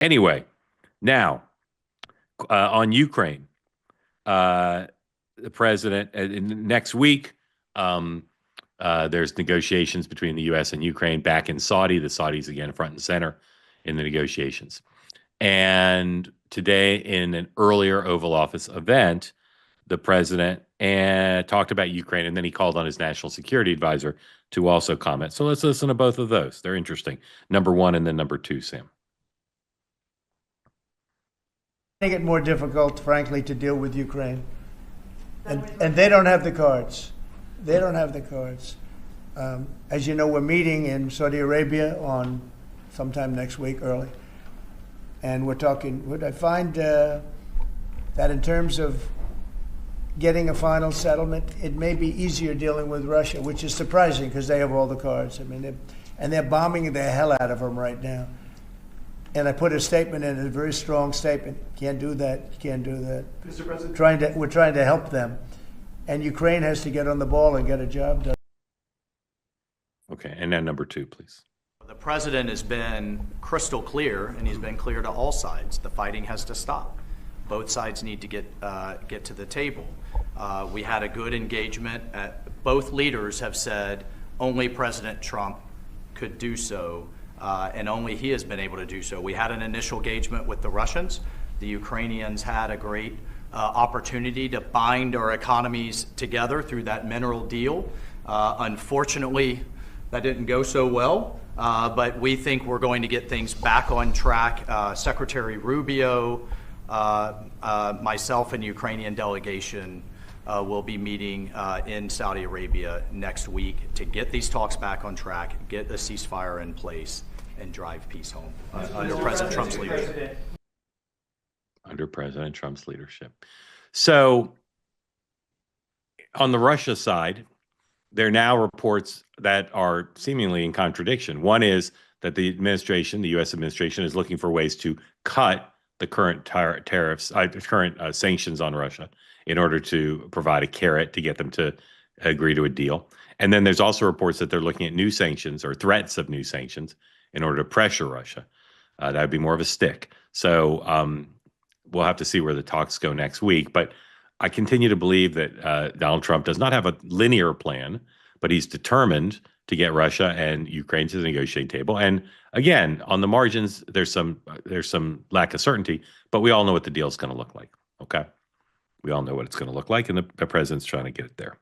Anyway, now on Ukraine, uh, the president next week. Um, there's negotiations between the U.S. and Ukraine back in Saudi. The Saudis again front and center in the negotiations. And today, in an earlier Oval Office event, the president talked about Ukraine, and then he called on his national security advisor to also comment. So let's listen to both of those. They're interesting. Number one and then number two, Sam. Make it more difficult, frankly, to deal with Ukraine. And they don't have the cards. They don't have the cards. As you know, we're meeting in Saudi Arabia on sometime next week, early. And we're talking, would I find that in terms of getting a final settlement, it may be easier dealing with Russia, which is surprising because they have all the cards. I mean, they're bombing the hell out of them right now. And I put a statement in, a very strong statement. Can't do that. You can't do that. Mr. President, we're trying to help them, and Ukraine has to get on the ball and get a job done. Okay, and now number two, please. The president has been crystal clear, and he's been clear to all sides. The fighting has to stop. Both sides need to get to the table. We had a good engagement. Both leaders have said only President Trump could do so. And only he has been able to do so. We had an initial engagement with the Russians. The Ukrainians had a great opportunity to bind our economies together through that mineral deal. Unfortunately, that didn't go so well, but we think we're going to get things back on track. Secretary Rubio, myself and Ukrainian delegation will be meeting in Saudi Arabia next week to get these talks back on track, get a ceasefire in place, and drive peace home under President Trump's leadership. Under President Trump's leadership. So on the Russia side, there are now reports that are seemingly in contradiction. One is that the administration, the U.S. administration, is looking for ways to cut the current tariffs, current sanctions on Russia in order to provide a carrot to get them to agree to a deal. And then there's also reports that they're looking at new sanctions or threats of new sanctions in order to pressure Russia. That would be more of a stick. So we'll have to see where the talks go next week. But I continue to believe that Donald Trump does not have a linear plan, but he's determined to get Russia and Ukraine to the negotiating table. And again, on the margins, there's some lack of certainty, but we all know what the deal is going to look like. Okay, we all know what it's going to look like, and the president's trying to get it there.